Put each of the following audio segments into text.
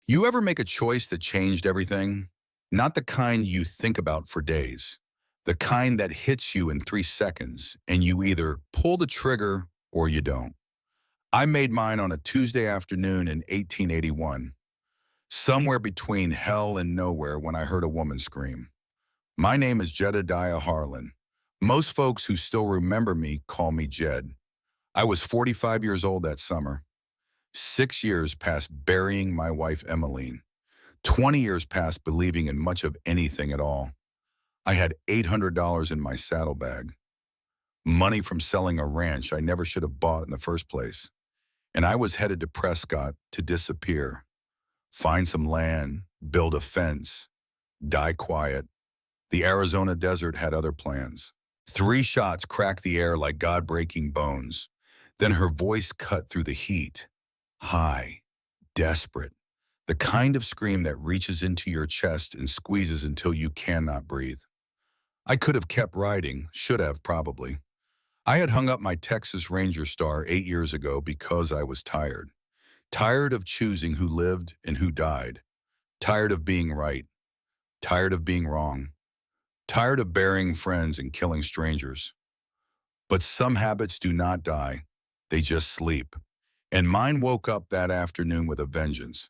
You ever make a choice that changed everything? Not the kind you think about for days. The kind that hits you in 3 seconds and you either pull the trigger or you don't. I made mine on a Tuesday afternoon in 1881, somewhere between hell and nowhere when I heard a woman scream. My name is Jedediah Harlan. Most folks who still remember me call me Jed. I was 45 years old that summer, 6 years past burying my wife Emmeline. 20 years past believing in much of anything at all. I had $800 in my saddlebag, money from selling a ranch I never should have bought in the first place. And I was headed to Prescott to disappear, find some land, build a fence, die quiet. The Arizona desert had other plans. 3 shots cracked the air like God-breaking bones. Then her voice cut through the heat. High, desperate. The kind of scream that reaches into your chest and squeezes until you cannot breathe. I could have kept riding, should have probably. I had hung up my Texas Ranger Star 8 years ago because I was tired. Tired of choosing who lived and who died. Tired of being right. Tired of being wrong. Tired of burying friends and killing strangers. But some habits do not die. They just sleep. And mine woke up that afternoon with a vengeance.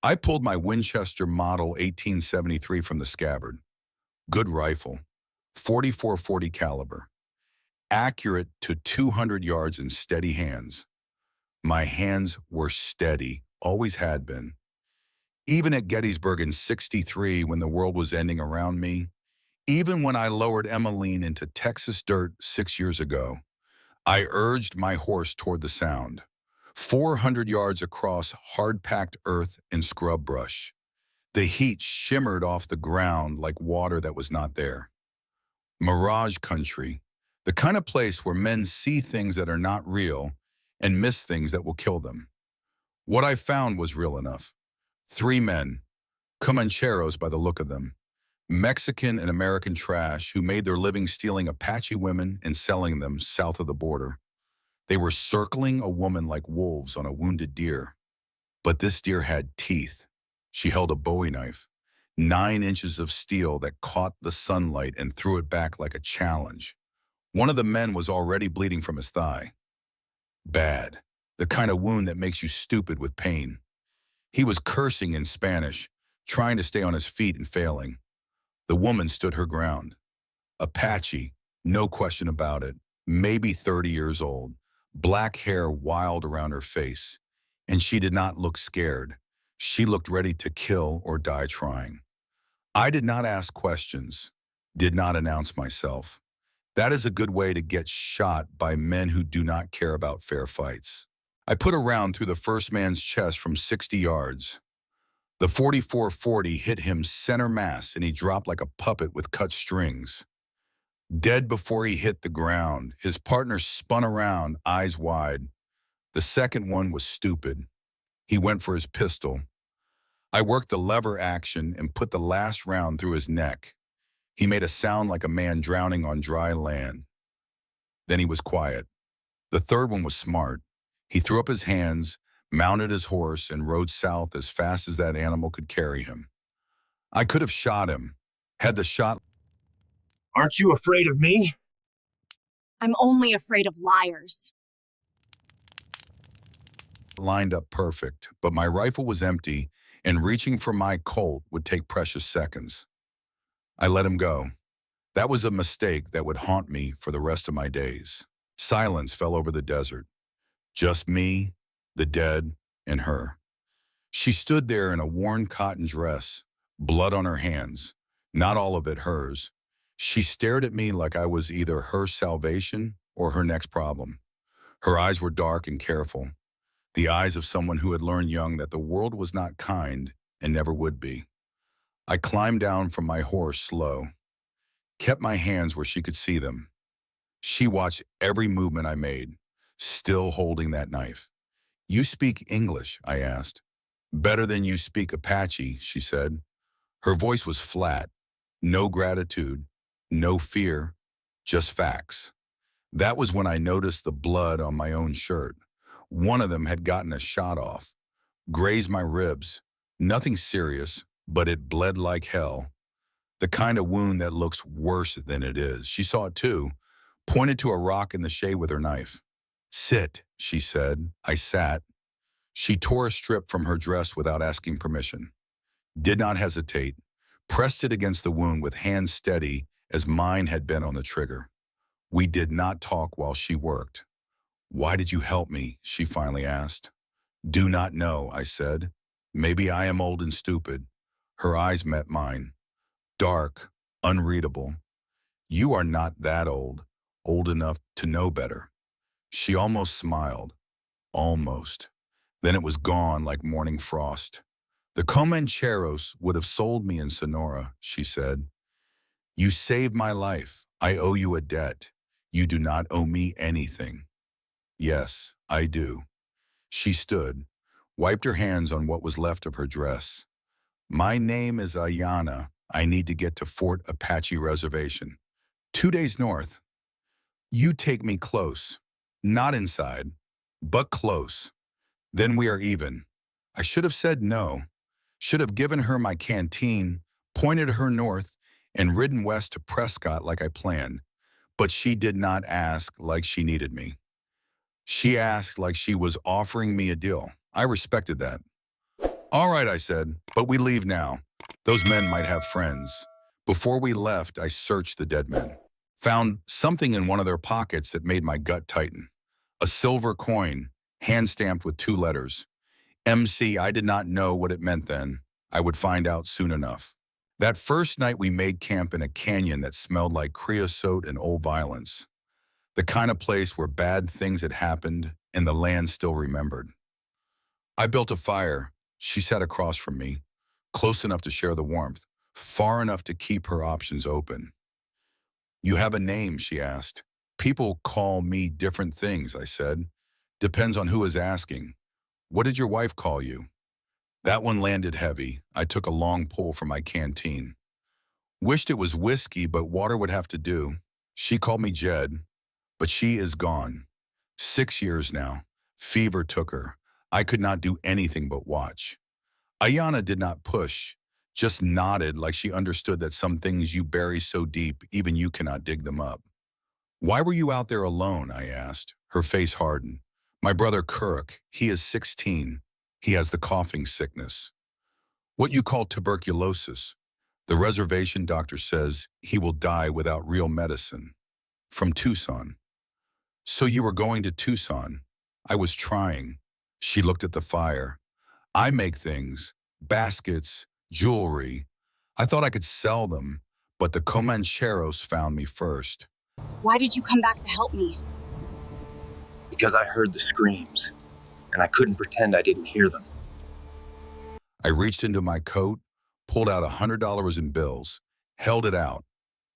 I pulled my Winchester Model 1873 from the scabbard. Good rifle, 44/40 caliber, accurate to 200 yards in steady hands. My hands were steady, always had been. Even at Gettysburg in '63 when the world was ending around me, even when I lowered Emmeline into Texas dirt 6 years ago, I urged my horse toward the sound. 400 yards across hard-packed earth and scrub brush. The heat shimmered off the ground like water that was not there. Mirage country, the kind of place where men see things that are not real and miss things that will kill them. What I found was real enough. 3 men, Comancheros by the look of them, Mexican and American trash who made their living stealing Apache women and selling them south of the border. They were circling a woman like wolves on a wounded deer. But this deer had teeth. She held a Bowie knife, 9 inches of steel that caught the sunlight and threw it back like a challenge. One of the men was already bleeding from his thigh. Bad. The kind of wound that makes you stupid with pain. He was cursing in Spanish, trying to stay on his feet and failing. The woman stood her ground. Apache, no question about it, maybe 30 years old. Black hair wild around her face, and she did not look scared. She looked ready to kill or die trying. I did not ask questions, did not announce myself. That is a good way to get shot by men who do not care about fair fights. I put a round through the first man's chest from 60 yards. The 44/40 hit him center mass and he dropped like a puppet with cut strings. Dead before he hit the ground, his partner spun around, eyes wide. The second one was stupid. He went for his pistol. I worked the lever action and put the last round through his neck. He made a sound like a man drowning on dry land. Then he was quiet. The third one was smart. He threw up his hands, mounted his horse, and rode south as fast as that animal could carry him. I could have shot him, had the shot Aren't you afraid of me? I'm only afraid of liars. lined up perfect, but my rifle was empty, and reaching for my Colt would take precious seconds. I let him go. That was a mistake that would haunt me for the rest of my days. Silence fell over the desert. Just me, the dead, and her. She stood there in a worn cotton dress, blood on her hands, not all of it hers. She stared at me like I was either her salvation or her next problem. Her eyes were dark and careful, the eyes of someone who had learned young that the world was not kind and never would be. I climbed down from my horse slow, kept my hands where she could see them. She watched every movement I made, still holding that knife. "You speak English?" I asked. "Better than you speak Apache," she said. Her voice was flat, no gratitude, no fear, just facts. That was when I noticed the blood on my own shirt. One of them had gotten a shot off, grazed my ribs, Nothing serious, but it bled like hell. The kind of wound that looks worse than it is. She saw it too, pointed to a rock in the shade with her knife. Sit, she said. I sat. She tore a strip from her dress without asking permission. Did not hesitate. Pressed it against the wound with hands steady as mine had been on the trigger. We did not talk while she worked. Why did you help me? She finally asked. Do not know, I said. Maybe I am old and stupid. Her eyes met mine. Dark, unreadable. You are not that old, old enough to know better. She almost smiled. Almost. Then it was gone like morning frost. The Comancheros would have sold me in Sonora, she said. You saved my life. I owe you a debt. You do not owe me anything. Yes, I do. She stood, wiped her hands on what was left of her dress. My name is Ayana. I need to get to Fort Apache Reservation. 2 days north. You take me close. Not inside, but close. Then we are even. I should have said no. Should have given her my canteen, pointed her north, and ridden west to Prescott like I planned. But she did not ask like she needed me. She asked like she was offering me a deal. I respected that. All right, I said, but we leave now. Those men might have friends. Before we left, I searched the dead men. Found something in one of their pockets that made my gut tighten. A silver coin, hand-stamped with 2 letters. MC, I did not know what it meant then. I would find out soon enough. That first night we made camp in a canyon that smelled like creosote and old violence. The kind of place where bad things had happened and the land still remembered. I built a fire. She sat across from me, close enough to share the warmth, far enough to keep her options open. You have a name, she asked. People call me different things, I said. Depends on who is asking. What did your wife call you? That one landed heavy. I took a long pull from my canteen. Wished it was whiskey, but water would have to do. She called me Jed, but she is gone. 6 years now. Fever took her. I could not do anything but watch. Ayana did not push, just nodded like she understood that some things you bury so deep, even you cannot dig them up. Why were you out there alone? I asked. Her face hardened. My brother Kuruk, he is 16. He has the coughing sickness. What you call tuberculosis. The reservation doctor says he will die without real medicine. From Tucson. So you were going to Tucson. I was trying. She looked at the fire. I make things, baskets, jewelry. I thought I could sell them, but the Comancheros found me first. Why did you come back to help me? Because I heard the screams, and I couldn't pretend I didn't hear them. I reached into my coat, pulled out $100 in bills, held it out.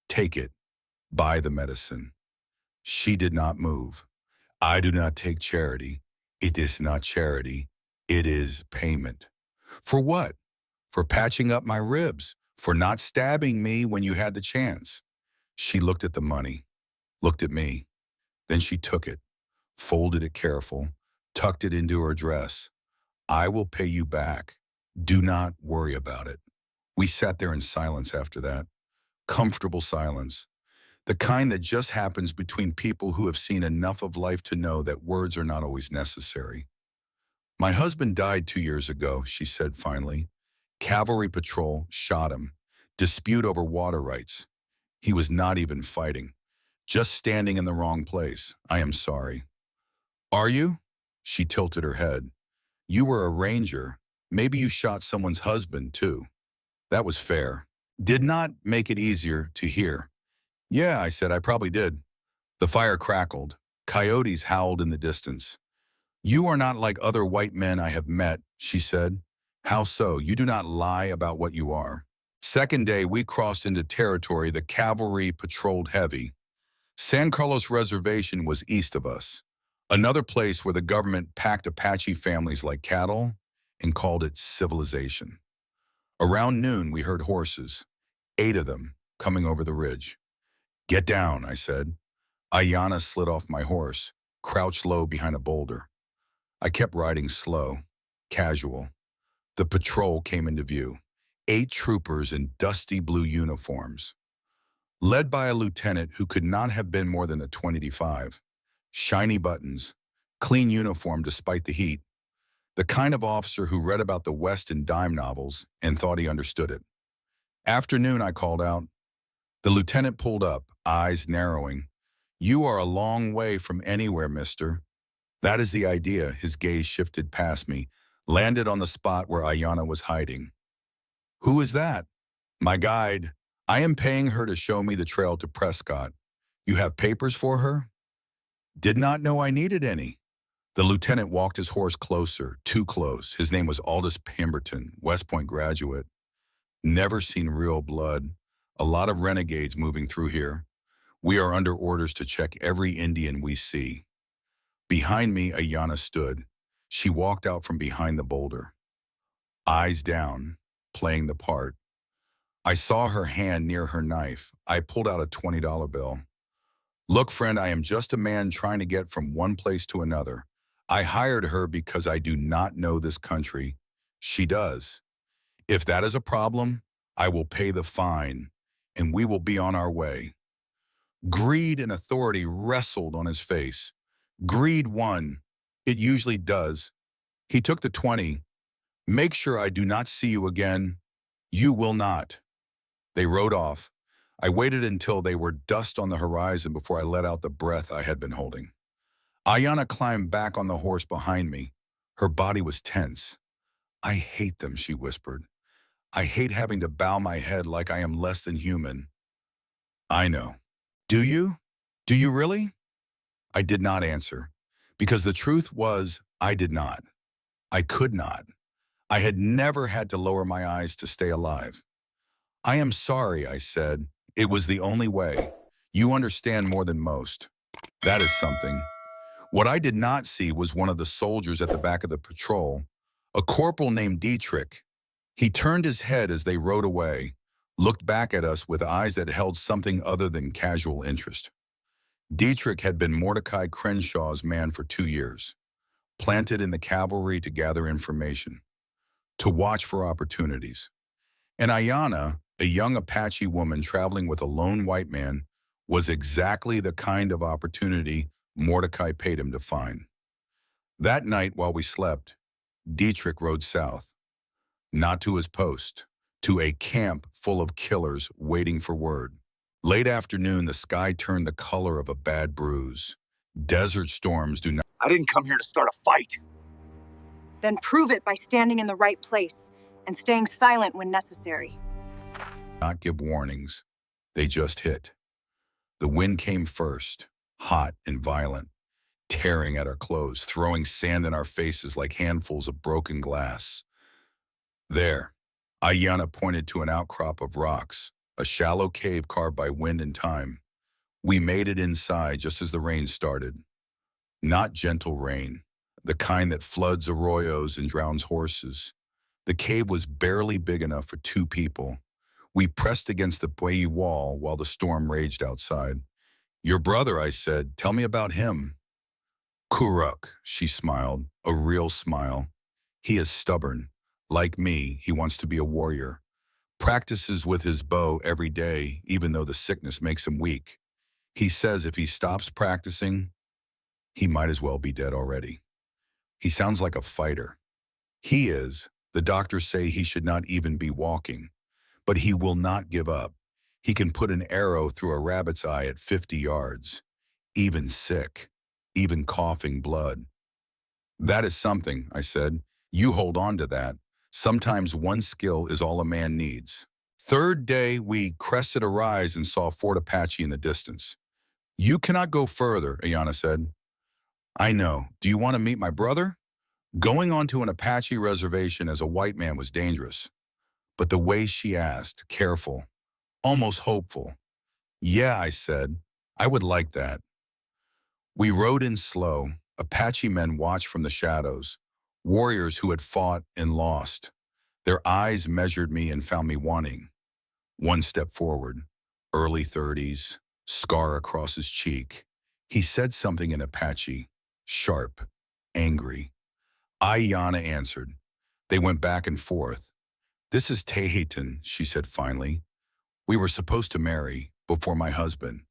Take it. Buy the medicine. She did not move. I do not take charity. It is not charity. It is payment. For what? For patching up my ribs, for not stabbing me when you had the chance. She looked at the money, looked at me. Then she took it, folded it careful, tucked it into her dress. I will pay you back. Do not worry about it. We sat there in silence after that. Comfortable silence. The kind that just happens between people who have seen enough of life to know that words are not always necessary. My husband died 2 years ago, she said finally. Cavalry patrol shot him. Dispute over water rights. He was not even fighting. Just standing in the wrong place. I am sorry. Are you? She tilted her head. You were a ranger. Maybe you shot someone's husband, too. That was fair. Did not make it easier to hear. Yeah, I said, I probably did. The fire crackled. Coyotes howled in the distance. You are not like other white men I have met, she said. How so? You do not lie about what you are. Second day, we crossed into territory the cavalry patrolled heavy. San Carlos Reservation was east of us, another place where the government packed Apache families like cattle and called it civilization. Around noon, we heard horses, 8 of them, coming over the ridge. Get down, I said. Ayana slid off my horse, crouched low behind a boulder. I kept riding slow, casual. The patrol came into view. 8 troopers in dusty blue uniforms, led by a lieutenant who could not have been more than a 25. Shiny buttons, clean uniform despite the heat, the kind of officer who read about the West in dime novels and thought he understood it. "Afternoon," I called out. The lieutenant pulled up, eyes narrowing. "You are a long way from anywhere, mister." "That is the idea." His gaze shifted past me, landed on the spot where Ayanna was hiding. "Who is that?" "My guide. I am paying her to show me the trail to Prescott." "You have papers for her?" "Did not know I needed any." The lieutenant walked his horse closer, too close. His name was Aldous Pemberton, West Point graduate. "Never seen real blood. A lot of renegades moving through here. We are under orders to check every Indian we see." Behind me, Ayanna stood. She walked out from behind the boulder, eyes down, playing the part. I saw her hand near her knife. I pulled out a $20 bill. "Look, friend, I am just a man trying to get from one place to another. I hired her because I do not know this country. She does. If that is a problem, I will pay the fine, and we will be on our way." Greed and authority wrestled on his face. Greed won. It usually does. He took the 20. "Make sure I do not see you again." "You will not." They rode off. I waited until they were dust on the horizon before I let out the breath I had been holding. Ayanna climbed back on the horse behind me. Her body was tense. "I hate them," she whispered. "I hate having to bow my head like I am less than human." "I know." "Do you? Do you really?" I did not answer, because the truth was I did not. I could not. I had never had to lower my eyes to stay alive. "I am sorry," I said. "It was the only way. You understand more than most." That is something. What I did not see was one of the soldiers at the back of the patrol, a corporal named Dietrich. He turned his head as they rode away, looked back at us with eyes that held something other than casual interest. Dietrich had been Mordecai Crenshaw's man for 2 years, planted in the cavalry to gather information, to watch for opportunities. And Ayanna, a young Apache woman traveling with a lone white man, was exactly the kind of opportunity Mordecai paid him to find. That night while we slept, Dietrich rode south, not to his post, to a camp full of killers waiting for word. Late afternoon, the sky turned the color of a bad bruise. Desert storms do I didn't come here to start a fight. Then prove it by standing in the right place and staying silent when necessary. not give warnings. They just hit. The wind came first, hot and violent, tearing at our clothes, throwing sand in our faces like handfuls of broken glass. There, Ayanna pointed to an outcrop of rocks, a shallow cave carved by wind and time. We made it inside just as the rain started. Not gentle rain, the kind that floods arroyos and drowns horses. The cave was barely big enough for 2 people. We pressed against the buoy wall while the storm raged outside. "Your brother," I said. "Tell me about him." "Kuruk," she smiled, a real smile. "He is stubborn. Like me, he wants to be a warrior. Practices with his bow every day, even though the sickness makes him weak. He says if he stops practicing, he might as well be dead already. He sounds like a fighter. He is. The doctors say he should not even be walking. But he will not give up. He can put an arrow through a rabbit's eye at 50 yards. Even sick. Even coughing blood." "That is something," I said. "You hold on to that. Sometimes one skill is all a man needs." Third day, we crested a rise and saw Fort Apache in the distance. "You cannot go further," Ayanna said. "I know. Do you want to meet my brother?" Going onto an Apache reservation as a white man was dangerous. But the way she asked, careful, almost hopeful. "Yeah," I said. "I would like that." We rode in slow. Apache men watched from the shadows, warriors who had fought and lost. Their eyes measured me and found me wanting. One step forward, early 30s, scar across his cheek. He said something in Apache, sharp, angry. Ayanna answered, They went back and forth. "This is Tehitan," she said finally. "We were supposed to marry before my husband."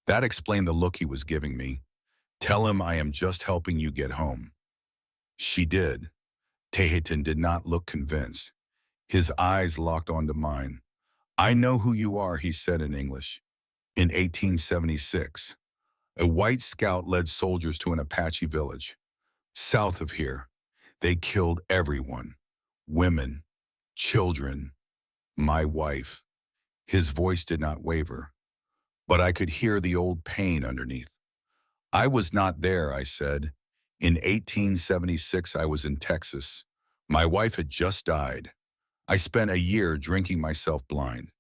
That explained the look he was giving me. "Tell him I am just helping you get home." She did. Tehitan did not look convinced. His eyes locked onto mine. "I know who you are," he said in English. "In 1876, a white scout led soldiers to an Apache village south of here. They killed everyone, women, children, my wife." His voice did not waver, but I could hear the old pain underneath. "I was not there," I said. "In 1876, I was in Texas. My wife had just died. I spent a year drinking myself blind.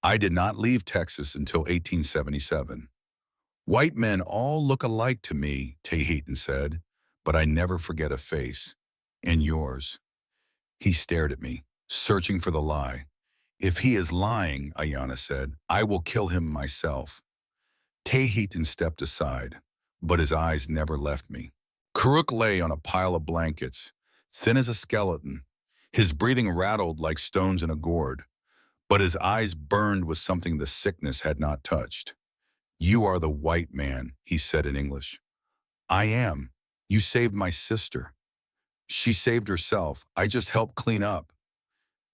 I did not leave Texas until 1877. "White men all look alike to me," Tehitan said, "but I never forget a face. And yours." He stared at me, searching for the lie. "If he is lying," Ayana said, "I will kill him myself." Tehitan stepped aside, but his eyes never left me. Karuk lay on a pile of blankets, thin as a skeleton. His breathing rattled like stones in a gourd, but his eyes burned with something the sickness had not touched. "You are the white man," he said in English. "I am. You saved my sister." "She saved herself. I just helped clean up."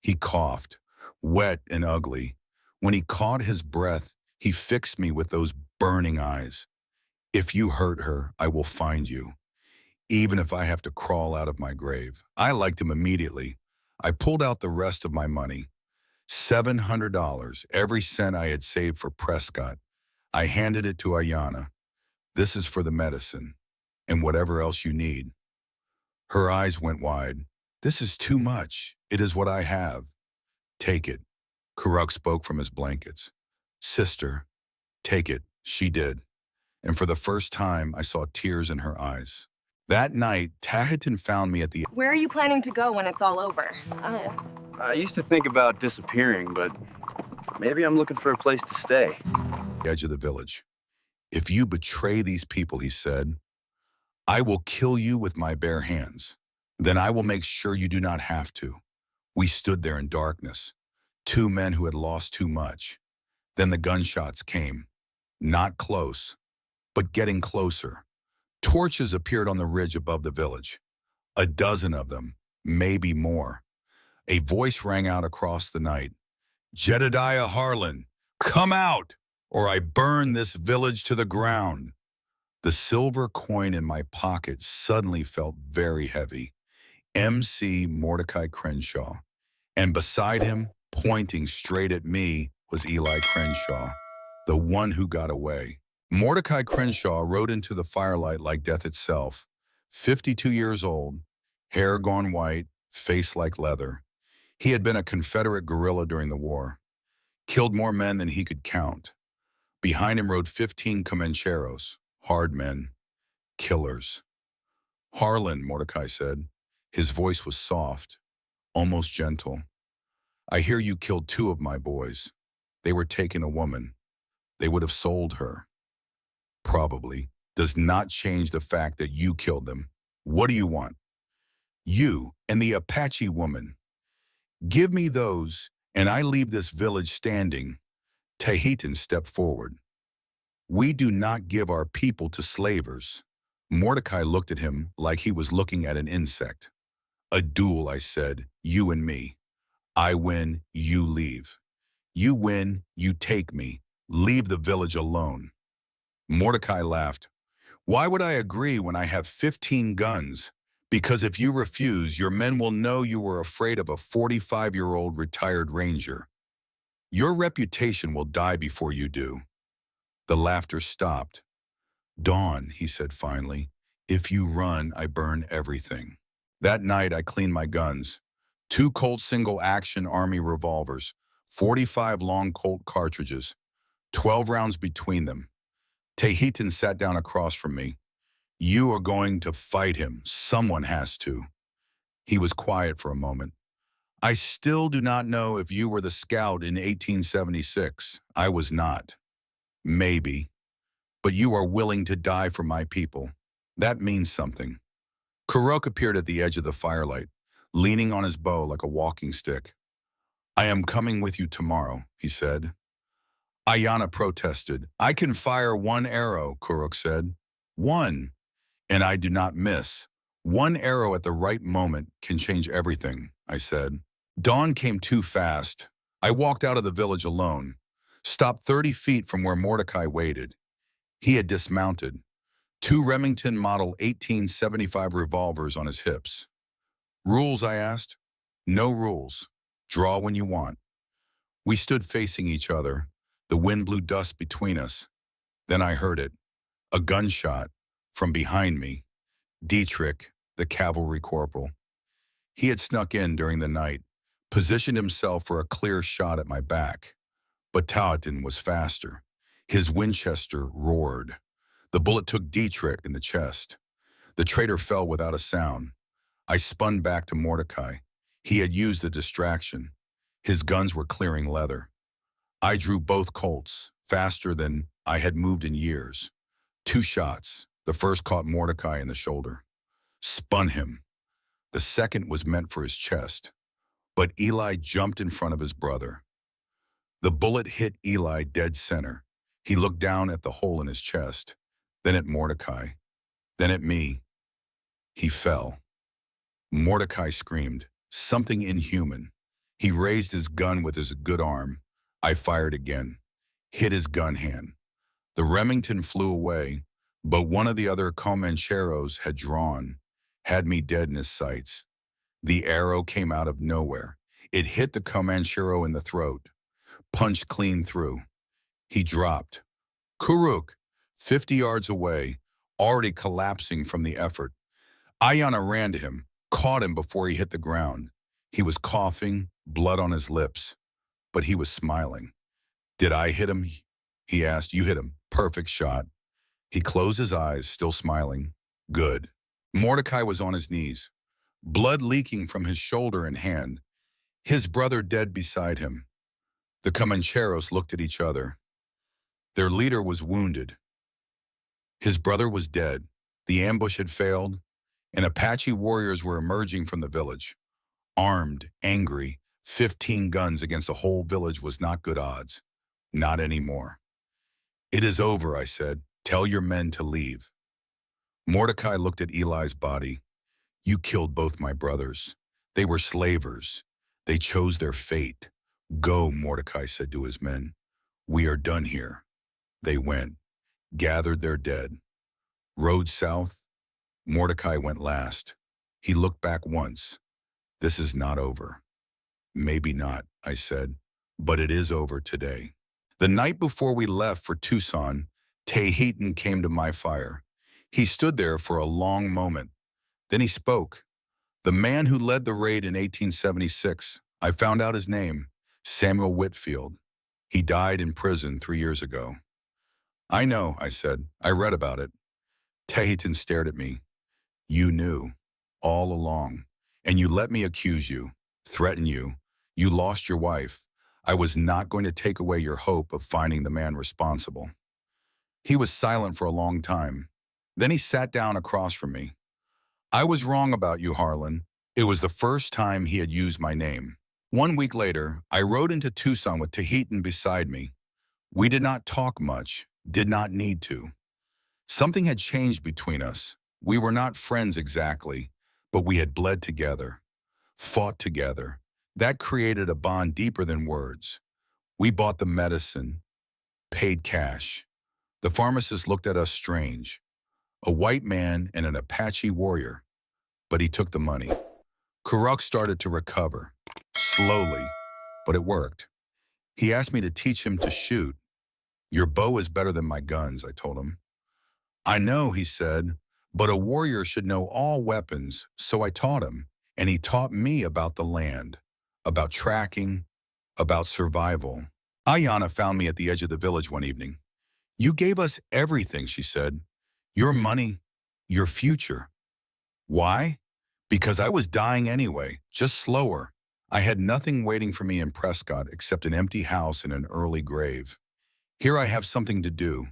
He coughed, wet and ugly. When he caught his breath, he fixed me with those burning eyes. "If you hurt her, I will find you, even if I have to crawl out of my grave." I liked him immediately. I pulled out the rest of my money, $700, every cent I had saved for Prescott. I handed it to Ayana. "This is for the medicine, and whatever else you need." Her eyes went wide. "This is too much. It is what I have." "Take it." Karuk spoke from his blankets. "Sister, take it." She did. And for the first time, I saw tears in her eyes. That night, Tahitan found me at the Where are you planning to go when it's all over? I used to think about disappearing, but maybe I'm looking for a place to stay. edge of the village. "If you betray these people," he said, "I will kill you with my bare hands. Then I will make sure you do not have to." We stood there in darkness, two men who had lost too much. Then the gunshots came. Not close, but getting closer. Torches appeared on the ridge above the village. A dozen of them, maybe more. A voice rang out across the night. "Jedediah Harlan, come out, or I burn this village to the ground." The silver coin in my pocket suddenly felt very heavy. MC Mordecai Crenshaw. And beside him, pointing straight at me, was Eli Crenshaw, the one who got away. Mordecai Crenshaw rode into the firelight like death itself, 52 years old, hair gone white, face like leather. He had been a Confederate guerrilla during the war, killed more men than he could count. Behind him rode 15 Comancheros, hard men, killers. "Harlan," Mordecai said. His voice was soft, almost gentle. "I hear you killed two of my boys. They were taking a woman. They would have sold her. Probably. Does not change the fact that you killed them. What do you want?" "You and the Apache woman. Give me those, and I leave this village standing." Tahitan stepped forward. "We do not give our people to slavers." Mordecai looked at him like he was looking at an insect. "A duel," I said, "you and me. I win, you leave. You win, you take me. Leave the village alone." Mordecai laughed. "Why would I agree when I have 15 guns? Because if you refuse, your men will know you were afraid of a 45-year-old retired ranger. Your reputation will die before you do." The laughter stopped. "Dawn," he said finally, "if you run, I burn everything." That night, I cleaned my guns. 2 Colt single-action Army revolvers, 45 long Colt cartridges, 12 rounds between them. Tahitan sat down across from me. "You are going to fight him. Someone has to." He was quiet for a moment. "I still do not know if you were the scout in 1876. I was not. Maybe. But you are willing to die for my people. That means something." Karok appeared at the edge of the firelight, leaning on his bow like a walking stick. I am coming with you tomorrow, he said. Ayana protested. I can fire one arrow, Kuruk said. One, and I do not miss. One arrow at the right moment can change everything, I said. Dawn came too fast. I walked out of the village alone, stopped 30 feet from where Mordecai waited. He had dismounted, two Remington Model 1875 revolvers on his hips. Rules, I asked. No rules. Draw when you want. We stood facing each other. The wind blew dust between us. Then I heard it. A gunshot from behind me. Dietrich, the cavalry corporal. He had snuck in during the night, positioned himself for a clear shot at my back. But Taotin was faster. His Winchester roared. The bullet took Dietrich in the chest. The traitor fell without a sound. I spun back to Mordecai. He had used a distraction. His guns were clearing leather. I drew both Colts, faster than I had moved in years. Two shots. The first caught Mordecai in the shoulder. Spun him. The second was meant for his chest. But Eli jumped in front of his brother. The bullet hit Eli dead center. He looked down at the hole in his chest, then at Mordecai, then at me. He fell. Mordecai screamed, something inhuman. He raised his gun with his good arm. I fired again, hit his gun hand. The Remington flew away, but one of the other Comancheros had drawn, had me dead in his sights. The arrow came out of nowhere. It hit the Comanchero in the throat, punched clean through. He dropped. Kuruk, 50 yards away, already collapsing from the effort. Ayana ran to him, caught him before he hit the ground. He was coughing, blood on his lips, but he was smiling. Did I hit him? He asked. You hit him. Perfect shot. He closed his eyes, still smiling. Good. Mordecai was on his knees, blood leaking from his shoulder and hand, his brother dead beside him. The Comancheros looked at each other. Their leader was wounded. His brother was dead. The ambush had failed, and Apache warriors were emerging from the village. Armed, angry, 15 guns against a whole village was not good odds. Not anymore. It is over, I said. Tell your men to leave. Mordecai looked at Eli's body. You killed both my brothers. They were slavers. They chose their fate. Go, Mordecai said to his men. We are done here. They went, gathered their dead. Rode south. Mordecai went last. He looked back once. This is not over. Maybe not, I said, but it is over today. The night before we left for Tucson, Tahitian came to my fire. He stood there for a long moment. Then he spoke. The man who led the raid in 1876, I found out his name, Samuel Whitfield. He died in prison 3 years ago. I know, I said. I read about it. Tahitian stared at me. You knew, all along, and you let me accuse you, threaten you. You lost your wife. I was not going to take away your hope of finding the man responsible. He was silent for a long time. Then he sat down across from me. I was wrong about you, Harlan. It was the first time he had used my name. 1 week later, I rode into Tucson with Tahitian beside me. We did not talk much, did not need to. Something had changed between us. We were not friends exactly, but we had bled together, fought together. That created a bond deeper than words. We bought the medicine, paid cash. The pharmacist looked at us strange. A white man and an Apache warrior. But he took the money. Kuruk started to recover, slowly, but it worked. He asked me to teach him to shoot. Your bow is better than my guns, I told him. I know, he said, but a warrior should know all weapons, so I taught him, and he taught me about the land, about tracking, about survival. Ayana found me at the edge of the village one evening. You gave us everything, she said. Your money, your future. Why? Because I was dying anyway, just slower. I had nothing waiting for me in Prescott except an empty house and an early grave. Here I have something to do,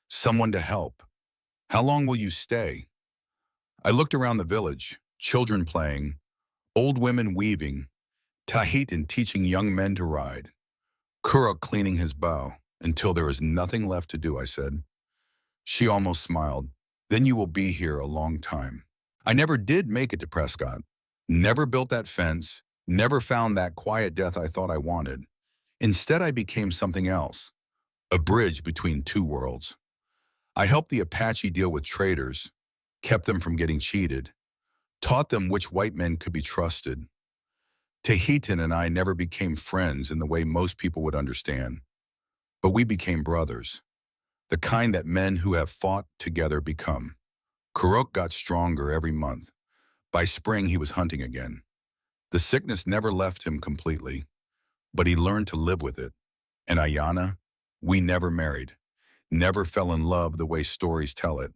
someone to help. How long will you stay? I looked around the village, children playing, Old women weaving, Tahitian teaching young men to ride, Kuruk cleaning his bow. Until there is nothing left to do, I said. She almost smiled. Then you will be here a long time. I never did make it to Prescott. Never built that fence. Never found that quiet death I thought I wanted. Instead, I became something else. A bridge between two worlds. I helped the Apache deal with traitors, kept them from getting cheated, taught them which white men could be trusted. Tahitian and I never became friends in the way most people would understand, but we became brothers, the kind that men who have fought together become. Kuruk got stronger every month. By spring, he was hunting again. The sickness never left him completely, but he learned to live with it. And Ayana, we never married, never fell in love the way stories tell it.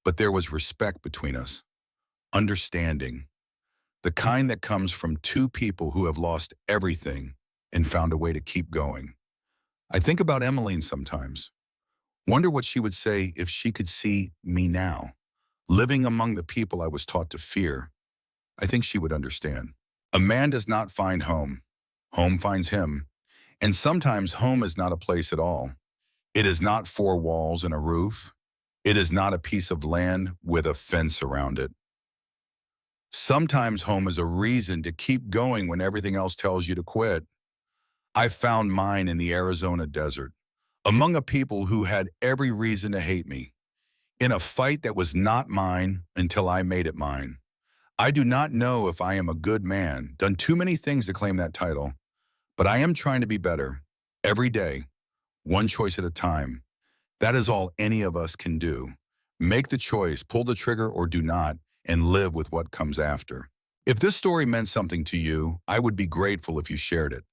But there was respect between us, understanding, the kind that comes from two people who have lost everything and found a way to keep going. I think about Emmeline sometimes. Wonder what she would say if she could see me now, living among the people I was taught to fear. I think she would understand. A man does not find home. Home finds him. And sometimes home is not a place at all. It is not four walls and a roof. It is not a piece of land with a fence around it. Sometimes home is a reason to keep going when everything else tells you to quit. I found mine in the Arizona desert, among a people who had every reason to hate me, in a fight that was not mine until I made it mine. I do not know if I am a good man, done too many things to claim that title, but I am trying to be better, every day, one choice at a time. That is all any of us can do. Make the choice, pull the trigger or do not, and live with what comes after. If this story meant something to you, I would be grateful if you shared it.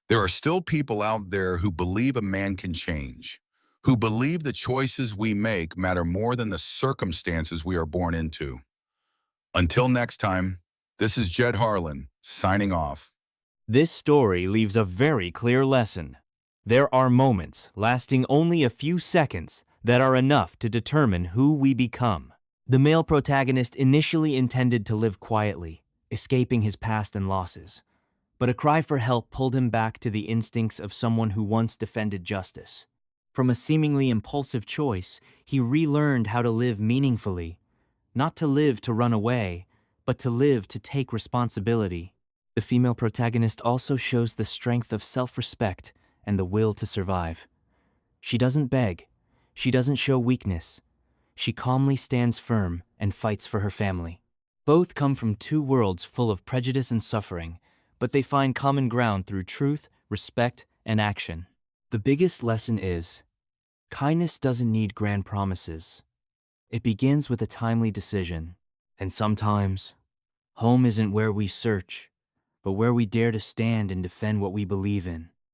There are still people out there who believe a man can change, who believe the choices we make matter more than the circumstances we are born into. Until next time, this is Jed Harlan, signing off. This story leaves a very clear lesson. There are moments lasting only a few seconds that are enough to determine who we become. The male protagonist initially intended to live quietly, escaping his past and losses. But a cry for help pulled him back to the instincts of someone who once defended justice. From a seemingly impulsive choice, he relearned how to live meaningfully. Not to live to run away, but to live to take responsibility. The female protagonist also shows the strength of self-respect and the will to survive. She doesn't beg. She doesn't show weakness. She calmly stands firm and fights for her family. Both come from two worlds full of prejudice and suffering, but they find common ground through truth, respect, and action. The biggest lesson is, kindness doesn't need grand promises. It begins with a timely decision. And sometimes, home isn't where we search, but where we dare to stand and defend what we believe in.